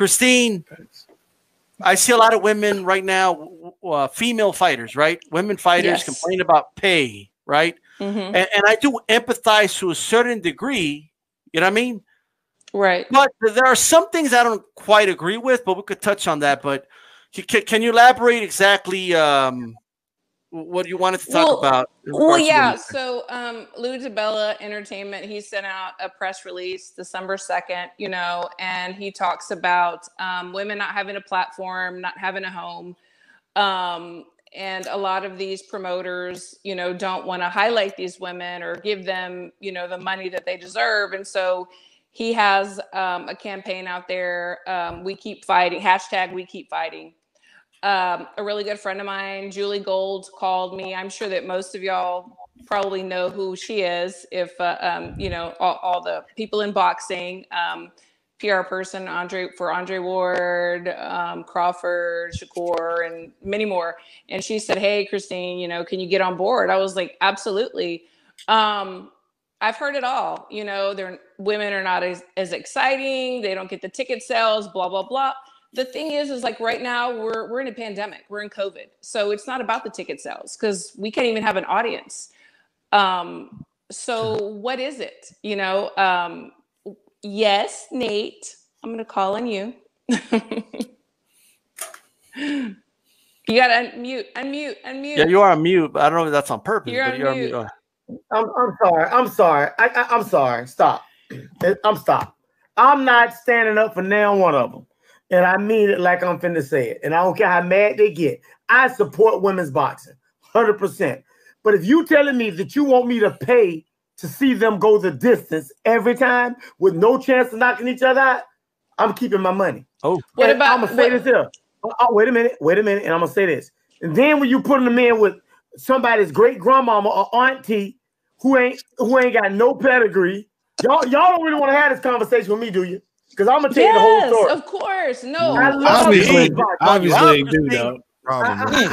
Christine, I see a lot of women right now, female fighters, right? Women fighters complain about pay, right? And I do empathize to a certain degree, you know what I mean? Right. But there are some things I don't quite agree with, but we could touch on that. But can you elaborate exactly what you wanted to talk about? Well, yeah. So LIITR Entertainment, he sent out a press release December 2nd, you know, and he talks about women not having a platform, not having a home. And a lot of these promoters, you know, don't want to highlight these women or give them, you know, the money that they deserve. And so he has a campaign out there. We keep fighting. # we keep fighting. A really good friend of mine, Julie Gold, called me. I'm sure that most of y'all probably know who she is. If, you know, all the people in boxing, PR person, Andre Ward, Crawford, Shakur, and many more. And she said, hey, Christine, you know, can you get on board? I was like, absolutely. I've heard it all. You know, women are not as exciting. They don't get the ticket sales, blah, blah, blah. The thing is like right now we're in a pandemic. We're in COVID. So it's not about the ticket sales because we can't even have an audience. So what is it? You know, yes, Nate, I'm going to call on you. You got to unmute. Yeah, you are on mute, but I don't know if that's on purpose. You're on mute. I'm sorry. I'm sorry. Stop. I'm not standing up for now one of them. And I mean it like I'm finna say it. And I don't care how mad they get. I support women's boxing, 100%. But if you telling me that you want me to pay to see them go the distance every time with no chance of knocking each other out, I'm keeping my money. Oh, what about? I'm gonna say this here. Oh, wait a minute, and I'm gonna say this. And then when you put them in with somebody's great grandmama or auntie who ain't got no pedigree, y'all don't really want to have this conversation with me, do you? Because I'm gonna tell you the whole story. Of course, no. Obviously, do though. Probably.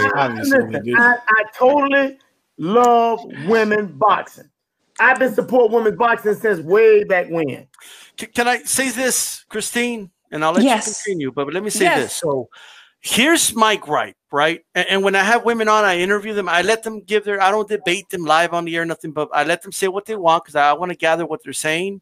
I totally love women boxing. I've been supporting women's boxing since way back when. Can I say this, Christine? And I'll let you continue. But let me say this. So here's my gripe, right? And when I have women on, I interview them. I let them give I don't debate them live on the air, nothing, but I let them say what they want because I want to gather what they're saying.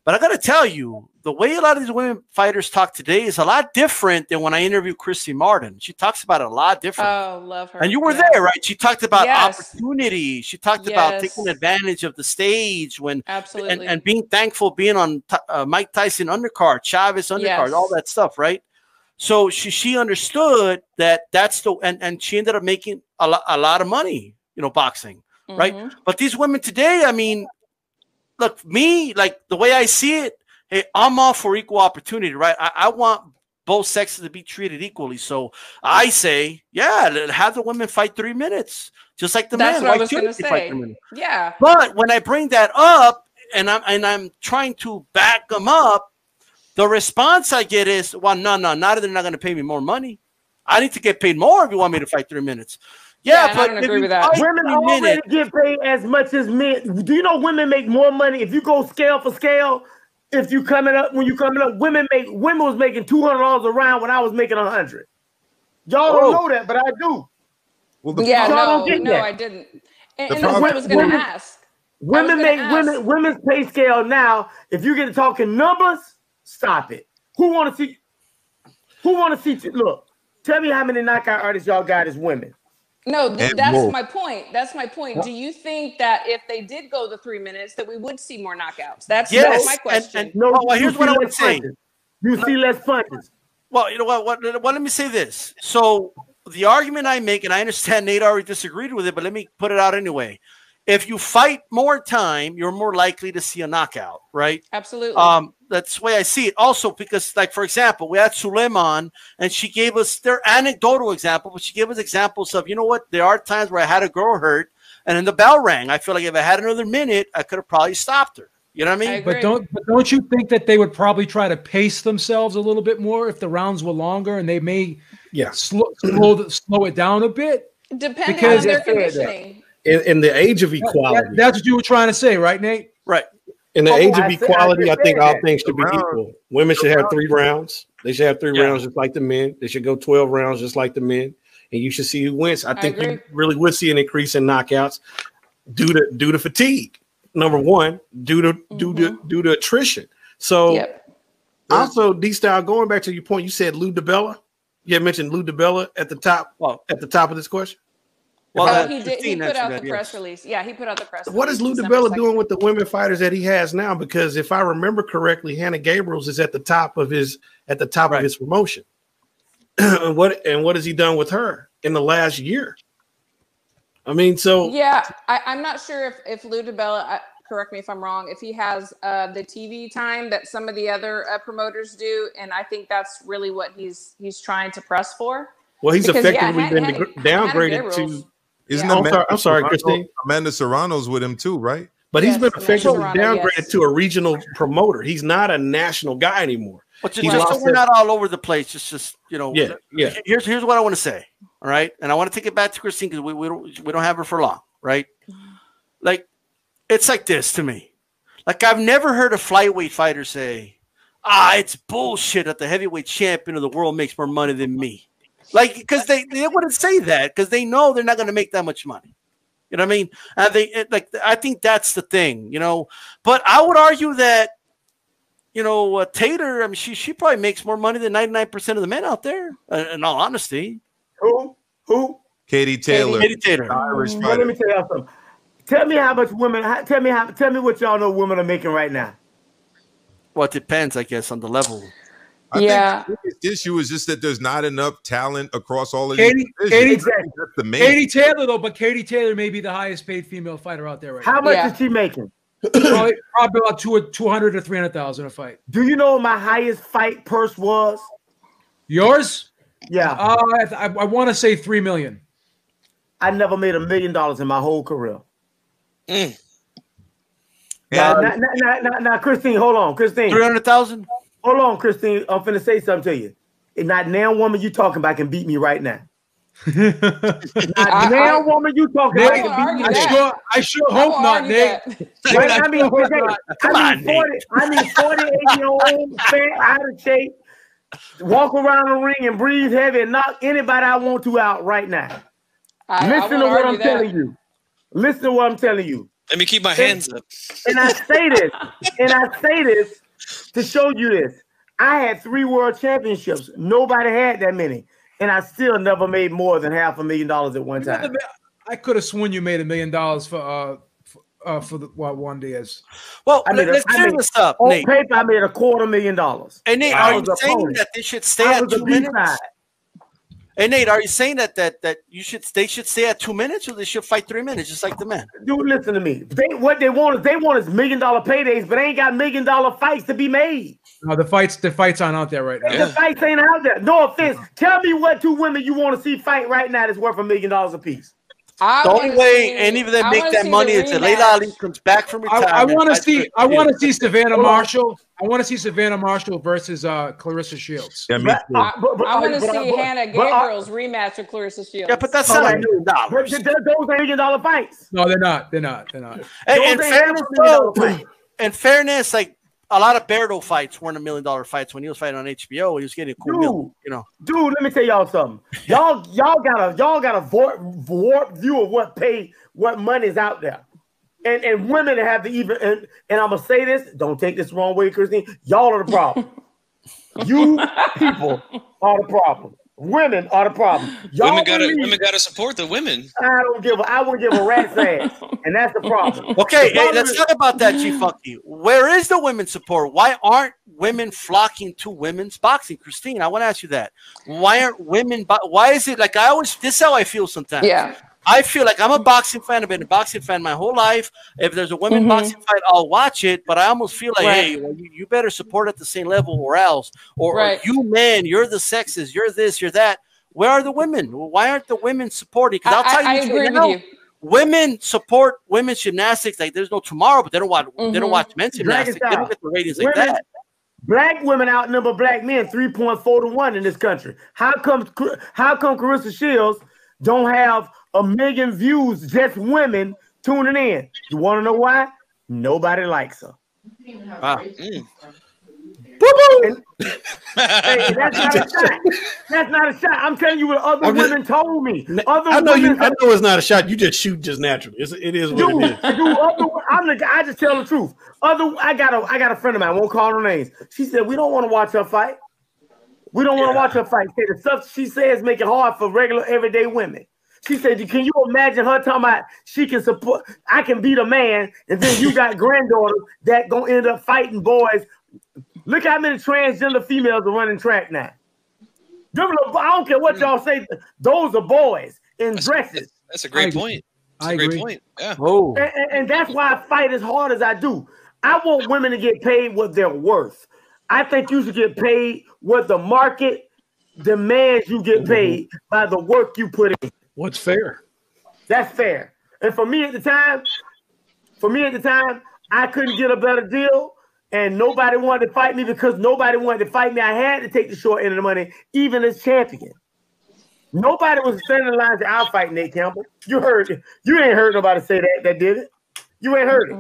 But I got to tell you, the way a lot of these women fighters talk today is a lot different than when I interviewed Christy Martin. She talks about it a lot different. Oh, love her. And you were there, right? She talked about opportunity. She talked about taking advantage of the stage absolutely and being thankful being on Mike Tyson undercard, Chavez undercard, all that stuff, right? So she understood that that's and she ended up making a lot of money, you know, boxing, right? But these women today, I mean, look, me, like the way I see it, hey, I'm all for equal opportunity, right? I want both sexes to be treated equally. So I say, have the women fight 3 minutes, just like the men. That's what I was going to say. Yeah. But when I bring that up and I'm trying to back them up, the response I get is, well, no, they're not going to pay me more money. I need to get paid more if you want me to fight 3 minutes. Yeah, but I don't agree with that. Women already get paid as much as men. Do you know women make more money if you go scale for scale? When you coming up, women was making $200 a round when I was making $100. Y'all don't know that, but I do. Well, I didn't. And that's what I was going to ask. Women's pay scale now. If you get talking numbers, stop it. Who want to see? Look, tell me how many knockout artists y'all got as women. No, that's my point. That's my point. Do you think that if they did go the 3 minutes, that we would see more knockouts? That's my question. Here's what I would say. You see less punches. Well, you know what? Let me say this. So the argument I make, and I understand Nate already disagreed with it, but let me put it out anyway. If you fight more time, you're more likely to see a knockout, right? Absolutely. That's the way I see it. Also, because, like, for example, we had Suleiman, and she gave us their anecdotal example, but she gave us examples of, you know what, there are times where I had a girl hurt, and then the bell rang. I feel like if I had another minute, I could have probably stopped her. You know what I mean? But don't you think that they would probably try to pace themselves a little bit more if the rounds were longer, and they may slow it down a bit? Depending on their conditioning. In the age of equality. That's what you were trying to say, right, Nate? Right. In the age of equality, I think all things should be equal. Women should have 3 rounds. They should have 3 rounds just like the men. They should go 12 rounds just like the men. And you should see who wins. I think you really would see an increase in knockouts due to fatigue. Number one, due to attrition. So also, D-Style, going back to your point, you said Lou DiBella. You had mentioned Lou DiBella at the top of this question. Well, he did. He put out the press release. Yeah, he put out the press release. What is Lou DiBella doing with the women fighters that he has now? Because if I remember correctly, Hannah Gabriels is at the top of his promotion. And what has he done with her in the last year? I mean, so I'm not sure if Lou DiBella. Correct me if I'm wrong. If he has the TV time that some of the other promoters do, and I think that's really what he's trying to press for. Well, he's effectively been downgraded to. I'm sorry, Christine. Amanda Serrano's with him too, right? But he's been effectively downgraded to a regional promoter. He's not a national guy anymore. But we're not all over the place. It's just Here's what I want to say. All right, and I want to take it back to Christine because we don't have her for long, right? Like, it's like this to me. Like, I've never heard a flyweight fighter say, it's bullshit that the heavyweight champion of the world makes more money than me. Like, because they wouldn't say that because they know they're not going to make that much money. You know what I mean? I think that's the thing, But I would argue that, Taylor, I mean, she probably makes more money than 99% of the men out there, in all honesty. Who? Katie Taylor. Katie Taylor. Irish fighter. Let me tell you something. Tell me how much women. Tell me what y'all know women are making right now. Well, it depends, I guess, on the level. I think the biggest issue is just that there's not enough talent across all of Katie Taylor, though, but Katie Taylor may be the highest paid female fighter out there right now. How much is she making? Probably about 200 to 300,000 a fight. Do you know what my highest fight purse was? Yours? Yeah. I want to say $3 million. I never made $1 million in my whole career. Now, Christine, hold on, Christine. 300,000. Hold on, Christine. I'm finna say something to you. And not now woman you talking about can beat me right now. Not now woman you talking about can beat me. I sure hope not, Nate. I mean 48-year-old, fat, out of shape, walk around the ring and breathe heavy and knock anybody I want to out right now. Listen to what I'm telling you. Listen to what I'm telling you. Let me keep my hands up. And I say this to show you this. I had 3 world championships. Nobody had that many. And I still never made more than $500,000 at one time. I could have sworn you made $1 million for the one days. Well, let's clear this up, Nate. On paper, I made $250,000. And Nate, are you saying that they should stay at 2 minutes? Hey Nate, are you saying that they should stay at 2 minutes or they should fight 3 minutes just like the men? Dude, listen to me. What they want is $1 million paydays, but they ain't got $1 million fights to be made. No, the fights aren't out there right now. The fights ain't out there. No offense. Tell me what 2 women you want to see fight right now that's worth $1 million a piece. The only way any of them make that money is if Layla Ali comes back from retirement. I want to see Savannah Marshall. I want to see Savannah Marshall versus Clarissa Shields. Yeah, me too. I want to see Hannah Gabriel's rematch with Clarissa Shields. Yeah, but that's $7 million. Those are $1 million fights. No, they're not. They're not. In fairness, like a lot of Berto fights weren't $1 million fights when he was fighting on HBO. He was getting a cool million, Dude, let me tell y'all something. Y'all got a warped view of what money's out there. And women have to even and I'm gonna say this, don't take this the wrong way, Christine. Y'all are the problem. You people are the problem. Women are the problem. Women gotta support the women. I wouldn't give a rat's ass, and that's the problem. Okay, let's talk about that, G Funky. Where is the women's support? Why aren't women flocking to women's boxing? Christine, I want to ask you that. Why aren't women? Why is it like this is how I feel sometimes. Yeah. I feel like I'm a boxing fan. I've been a boxing fan my whole life. If there's a women boxing fight, I'll watch it. But I almost feel like, hey, well, you better support at the same level or else. Or you men, you're the sexist. You're this, you're that. Where are the women? Why aren't the women supporting? Because I'll tell you, I agree with you. Women support women's gymnastics like there's no tomorrow, but they don't watch men's gymnastics. They don't get the ratings like that. Black women outnumber black men 3.4 to 1 in this country. How come Clarissa Shields don't have 1 million views, just women tuning in? You want to know why? Nobody likes her. Wow. And, hey, that's not a shot. That's not a shot. I'm telling you what other women told me. I know it's not a shot. You just shoot just naturally. It is what it is. I just tell the truth. I got a friend of mine. I won't call her names. She said we don't want to watch her fight. We don't want to watch her fight. The stuff she says make it hard for regular everyday women. She said, can you imagine her talking about she can support? I can beat a man, and then you got granddaughters that gonna end up fighting boys. Look how many transgender females are running track now. I don't care what y'all say. Those are boys in dresses. That's a great point. That's a great point. Yeah. Oh. And that's why I fight as hard as I do. I want women to get paid what they're worth. I think you should get paid what the market demands you get paid by the work you put in. What's fair? That's fair. And for me at the time, I couldn't get a better deal. And nobody wanted to fight me because nobody wanted to fight me. I had to take the short end of the money, even as champion. Nobody was standing in line to I'll fight Nate Campbell. You ain't heard nobody say that did it. You ain't heard it.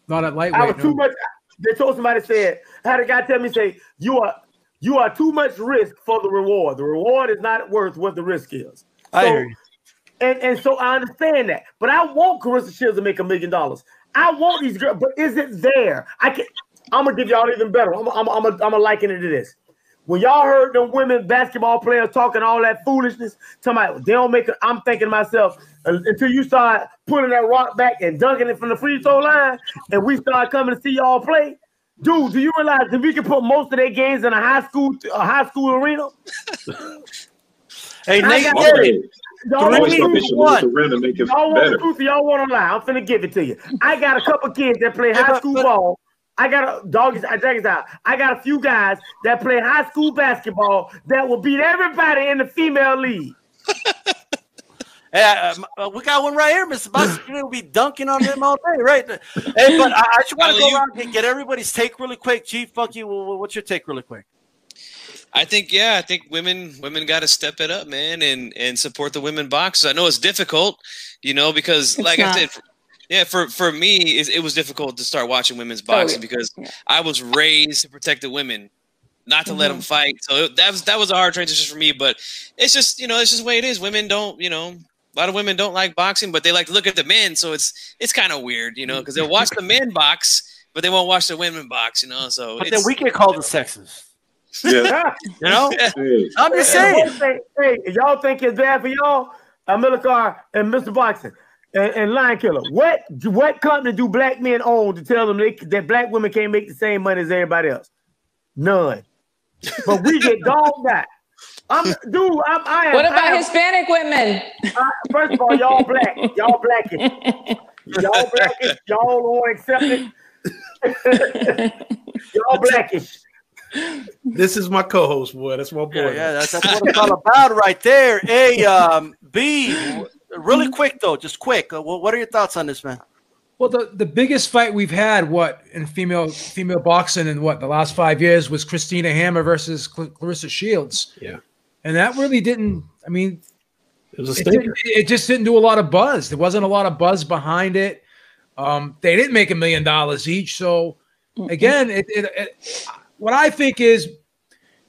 Not at lightweight. I was too much. They told somebody I had a guy tell me, say, you are too much risk for the reward. The reward is not worth what the risk is. I hear you. And so I understand that. But I want Clarissa Shields to make $1 million. I want these girls, but is it there? I'm gonna give y'all even better. I'm gonna liken it to this. When y'all heard the women basketball players talking all that foolishness, talking about they don't make it, I'm thinking to myself, until you start pulling that rock back and dunking it from the free throw line, and we start coming to see y'all play, dude, do you realize that we can put most of their games in a high school arena? Hey, Nate, y'all want to lie. I'm finna give it to you. I got a couple kids that play high school ball. I got a few guys that play high school basketball that will beat everybody in the female league. Hey, we got one right here, Mr. Box. We'll be dunking on them all day, right? Hey, but I just want to go around and get everybody's take really quick. G, fuck you. What's your take really quick? I think women got to step it up, man, and support the women boxers. I know it's difficult, because like I said, yeah, for me, it was difficult to start watching women's boxing because I was raised to protect the women, not to let them fight. So that was a hard transition for me. But it's just it's just the way it is. Women don't, a lot of women don't like boxing, but they like to look at the men. So it's kind of weird, because they'll watch the men box, but they won't watch the women box, So but then we get called the sexist. Yeah. Hey. I'm just saying. Hey, y'all think it's bad for y'all? LIITR and Mr. Boxing. And Lion Killer, what company do black men own to tell them that black women can't make the same money as everybody else? None. But we get dogged out. What about Hispanic women? First of all, y'all black. Y'all blackish. Y'all blackish. Y'all don't accept it. Y'all blackish. This is my co-host, boy. That's my boy. Yeah, that's what it's all about right there. Hey, B, really quick though, just quick. What are your thoughts on this, man? Well, the biggest fight we've had, in female boxing in the last 5 years was Christina Hammer versus Clarissa Shields. Yeah, and that really didn't. I mean, it was a stinker. It just didn't do a lot of buzz. There wasn't a lot of buzz behind it. They didn't make $1 million each. So again, what I think is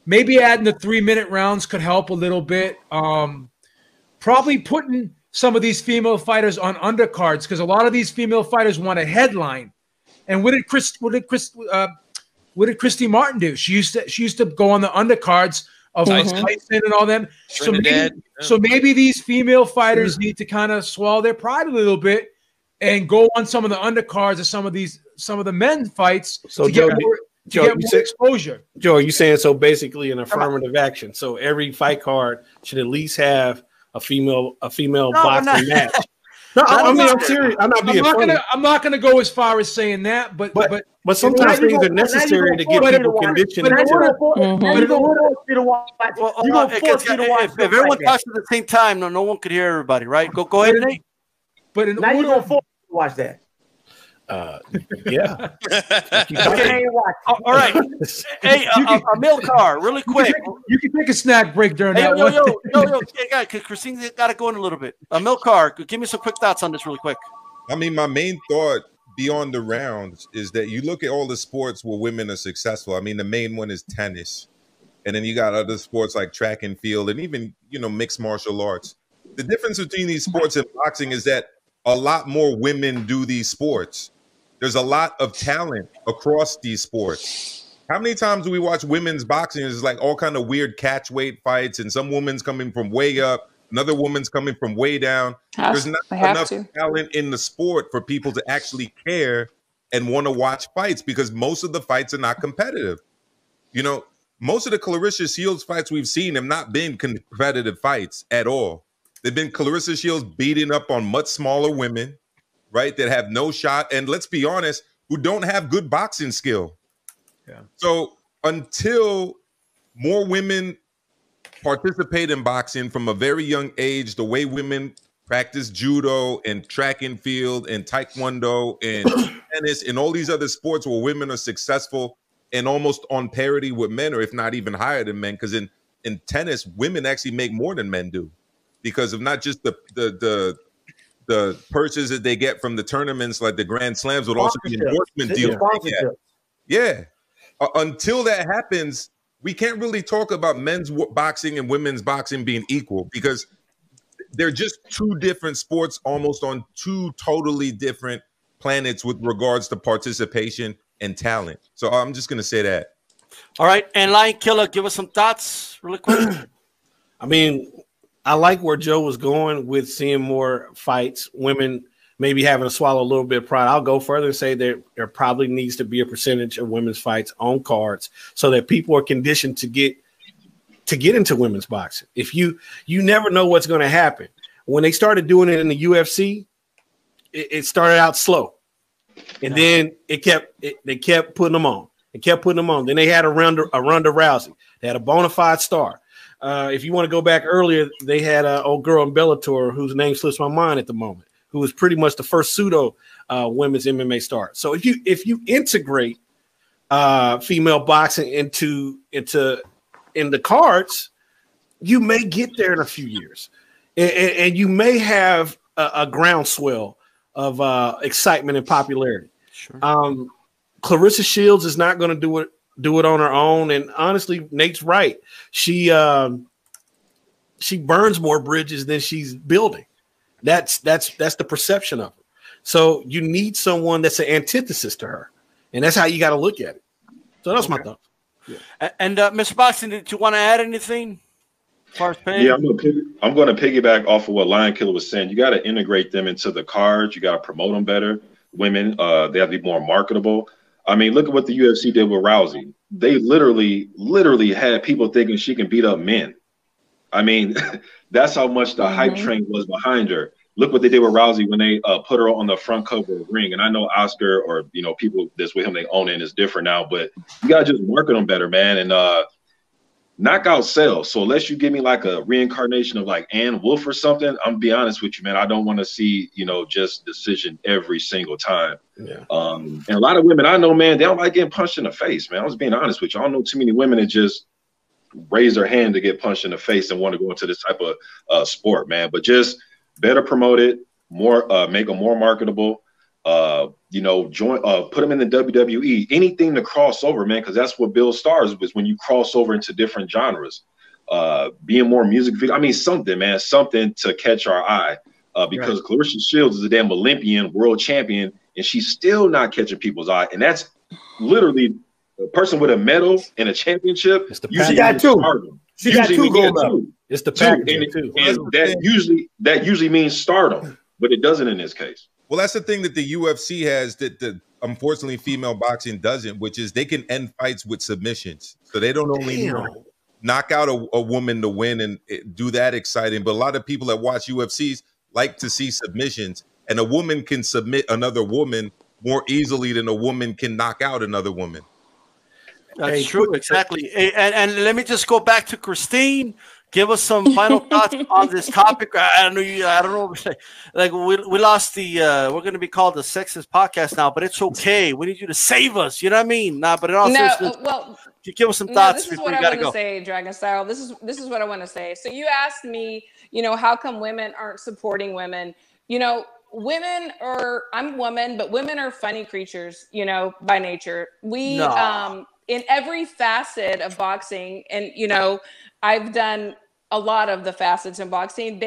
maybe adding the 3-minute rounds could help a little bit. Probably putting some of these female fighters on undercards because a lot of these female fighters want a headline. And what did Christy Martin do? She used to go on the undercards of Tyson and all them. So maybe these female fighters need to kind of swallow their pride a little bit and go on some of the undercards of some of the men fights to get more exposure. Joe, are you saying so basically an affirmative action? So every fight card should at least have a female boxing match. No, I mean I'm serious. I'm not being funny. I'm not gonna go as far as saying that, but sometimes things are necessary to get people conditioned. If everyone talks at the same time, no one could hear everybody, right? Go ahead, Nate. But now you're gonna force me to watch that. Yeah. Okay. All right. Hey, Amilcar, really quick. You can take a snack break during that. Yo, Christine got to go in a little bit. Amilcar, give me some quick thoughts on this really quick. I mean, my main thought beyond the rounds is that you look at all the sports where women are successful. I mean, the main one is tennis. And then you got other sports like track and field and even, mixed martial arts. The difference between these sports and boxing is that a lot more women do these sports. There's a lot of talent across these sports. How many times do we watch women's boxing? It's like all kind of weird catch weight fights, and some woman's coming from way up, another woman's coming from way down. There's not enough talent in the sport for people to actually care and want to watch fights because most of the fights are not competitive. Most of the Clarissa Shields fights we've seen have not been competitive fights at all. They've been Clarissa Shields beating up on much smaller women, right, that have no shot, and let's be honest, who don't have good boxing skill. Yeah. So until more women participate in boxing from a very young age, the way women practice judo and track and field and taekwondo and tennis and all these other sports where women are successful and almost on parity with men, or if not even higher than men, because in tennis, women actually make more than men do because of not just the purses that they get from the tournaments, like the Grand Slams, but also the endorsement deals. Yeah. Until that happens, we can't really talk about men's boxing and women's boxing being equal because they're just two different sports, almost on two totally different planets with regards to participation and talent. So I'm just going to say that. All right. And Lion Killer, give us some thoughts really quick. I mean, I like where Joe was going with seeing more fights, women maybe having to swallow a little bit of pride. I'll go further and say that there probably needs to be a percentage of women's fights on cards so that people are conditioned to get into women's boxing. If you never know what's going to happen. When they started doing it in the UFC, it started out slow. And then they kept putting them on. They kept putting them on. Then they had a Ronda Rousey. They had a bona fide star. If you want to go back earlier, they had an old girl in Bellator whose name slips my mind at the moment, who was pretty much the first pseudo women's MMA star. So if you integrate female boxing into the cards, you may get there in a few years, and you may have a groundswell of excitement and popularity. Sure. Clarissa Shields is not going to do it on her own, and honestly, Nate's right. She burns more bridges than she's building. That's the perception of her. So you need someone that's an antithesis to her, and that's how you got to look at it. So that's my thought. Yeah. And Mr. Boxing, did you want to add anything as far as pay? Yeah, I'm going to piggyback off of what Lion Killer was saying. You got to integrate them into the cards. You got to promote them better. Women, they have to be more marketable. I mean, look at what the UFC did with Rousey. They literally had people thinking she can beat up men. I mean, that's how much the hype train was behind her. Look what they did with Rousey when they put her on the front cover of the ring. And I know Oscar or, people that's with him, they own it, is different now. But you got to just market them better, man. And knockout sells. So unless you give me like a reincarnation of like Ann Wolf or something, I'm going to be honest with you, man. I don't want to see, just decision every single time. Yeah. And a lot of women I know, man, they don't like getting punched in the face, man. I was being honest with you. I don't know too many women that just raise their hand to get punched in the face and want to go into this type of sport, man. But just better promote it, more, make them more marketable. Join, put them in the WWE, anything to cross over, man, because that's what builds stars is when you cross over into different genres. Being more music video, I mean, something to catch our eye. Because Clarissa Shields is a damn Olympian, world champion, and she's still not catching people's eye. And that's literally a person with a medal and a championship. She got two. She got two gold medals. It's the package too. And that usually means stardom, but it doesn't in this case. Well, that's the thing that the UFC has that unfortunately female boxing doesn't, which is they can end fights with submissions. So they don't only knock out a woman to win and do that exciting, but a lot of people that watch UFCs like to see submissions, and a woman can submit another woman more easily than a woman can knock out another woman. That's true, exactly. And let me just go back to Christine. Give us some final thoughts on this topic. I don't know. Like we lost the. We're going to be called the Sexist Podcast now, but it's okay. We need you to save us. You know what I mean? Nah, but in all seriousness, give us some thoughts. This is what I want to say, Dragon Style. This is what I want to say. So you asked me, how come women aren't supporting women? women are, I'm a woman, but women are funny creatures, you know, by nature. We, in every facet of boxing, and, you know, I've done a lot of the facets in boxing.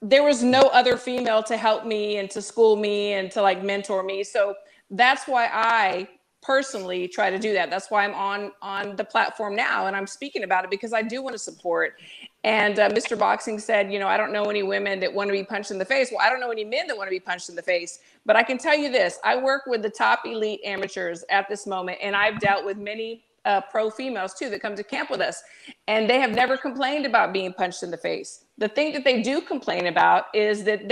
There was no other female to help me and to school me and to like mentor me. So that's why I personally try to do that. That's why I'm on the platform now and I'm speaking about it, because I do want to support. And Mr. Boxing said, you know, I don't know any women that want to be punched in the face. Well, I don't know any men that want to be punched in the face, but I can tell you this. I work with the top elite amateurs at this moment, and I've dealt with many pro females too that come to camp with us, and they have never complained about being punched in the face. The thing that they do complain about is that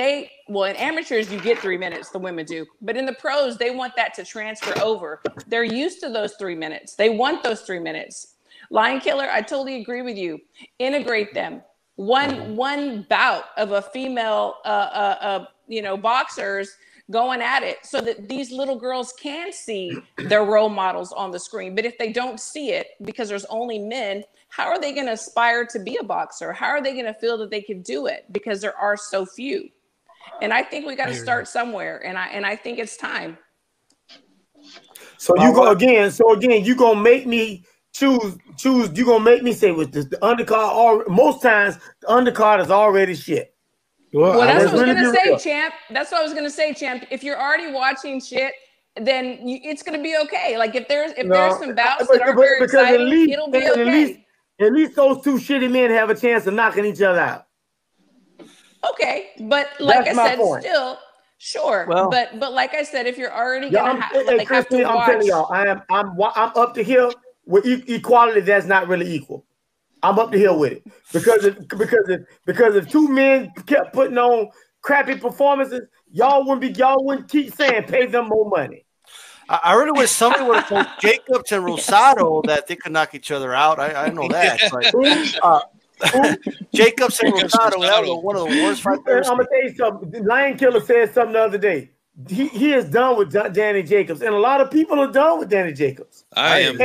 well, in amateurs, you get 3 minutes, the women do, but in the pros, they want that to transfer over. They're used to those 3 minutes. They want those 3 minutes. Lion Killer, I totally agree with you. Integrate them. One bout of a female, you know, boxers going at it, so that these little girls can see their role models on the screen. But if they don't see it because there's only men, how are they going to aspire to be a boxer? How are they going to feel that they can do it? Because there are so few. And I think we got to start somewhere. And I think it's time. So you go again. So again, you gonna make me choose. You gonna make me say with the undercard. Or most times the undercard is already shit. Well, that's what I was going to say, champ. That's what I was going to say, champ. If you're already watching shit, then it's going to be okay. Like if there's some bouts that aren't very exciting, it'll be okay. At least those two shitty men have a chance of knocking each other out. Okay, but like I said, still sure. Well, but like I said, if you're already going to have to watch, I'm telling y'all, I'm up to here with equality. That's not really equal. I'm up the hill with it because if two men kept putting on crappy performances, y'all wouldn't keep saying pay them more money. I really wish somebody would have told Jacobs and Rosado that they could knock each other out. I know that, but Jacobs and Rosado, that was one of the worst fights. I'm gonna tell you something. Lion Killer said something the other day. He is done with Danny Jacobs, and a lot of people are done with Danny Jacobs. I am.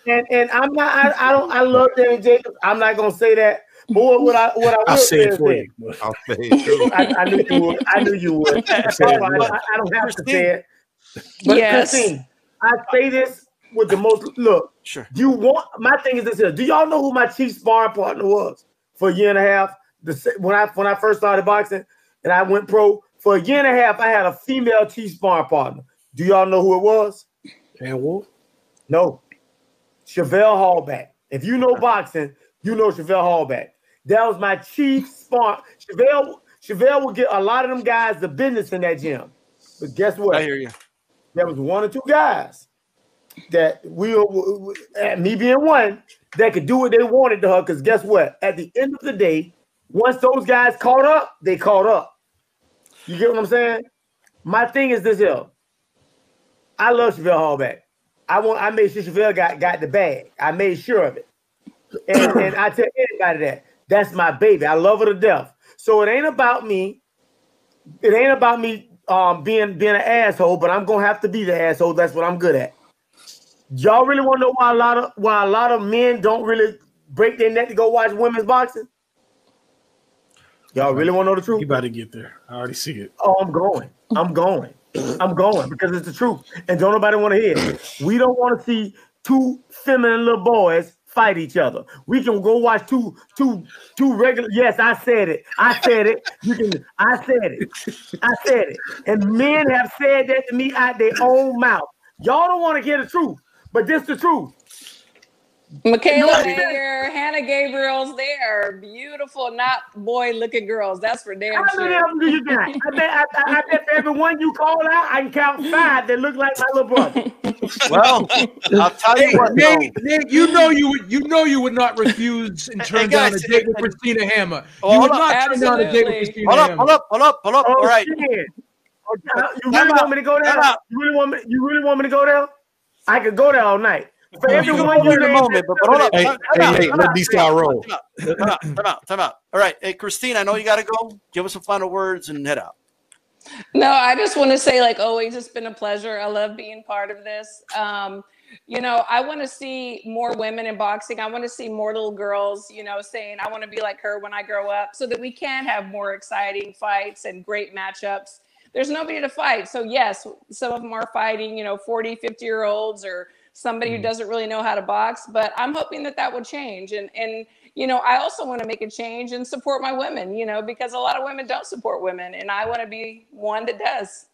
And I'm not. I love Danny Jacobs. I'm not gonna say that. But what I will say is this. I'll say it. I knew you would. I knew you would. I don't have to say it. But yes. Christine, I say this with the most look. Sure. My thing is this here. Do y'all know who my chief sparring partner was for a year and a half? When I first started boxing and I went pro, for a year and a half, I had a female chief sparring partner. Do y'all know who it was? Dan Wolf? No. Chevelle Hallback. If you know boxing, you know Chevelle Hallback. That was my chief sparring. Chevelle would get a lot of them guys the business in that gym. But guess what? I hear you. There was 1 or 2 guys that me being one, that could do what they wanted to her. Because guess what? At the end of the day, once those guys caught up, they caught up. You get what I'm saying? My thing is this here. I love Chevelle Hallback. I made sure Chevelle got the bag. I made sure of it. And I tell anybody that's my baby. I love her to death. So it ain't about me. It ain't about me being an asshole, but I'm gonna have to be the asshole. That's what I'm good at. Y'all really want to know why a lot of men don't really break their neck to go watch women's boxing? Y'all really want to know the truth? You about to get there. I already see it. Oh, I'm going because it's the truth, and don't nobody want to hear it. We don't want to see 2 feminine little boys fight each other. We can go watch two regular. Yes, I said it. I said it. I said it. And men have said that to me out their own mouth. Y'all don't want to hear the truth, but this the truth. Michaela Mayer, Hannah Gabriel's, they are beautiful, not boy-looking girls. That's for damn sure. How many of them do you got? I bet for every one you call out, I can count 5 that look like my little brother. Well, I'll tell you what. Nick, you know you would not refuse and turn down a date with Christina Hammer. You would not turn down a date with Christina Hammer. Hold up. All right. You really want me to go there? You really want me to go there? I could go there all night. For everyone you in a moment, but hold up. Hey, let these guys roll. Time out. All right. Hey, Christine, I know you got to go. Give us some final words and head out. No, I just want to say, like always, it's been a pleasure. I love being part of this. You know, I want to see more women in boxing. I want to see more little girls, you know, saying, I want to be like her when I grow up, so that we can have more exciting fights and great matchups. There's nobody to fight. So yes, some of them are fighting, you know, 40, 50-year-olds or somebody who doesn't really know how to box, but I'm hoping that that will change. And, you know, I also want to make a change and support my women, you know, because a lot of women don't support women, and I want to be one that does.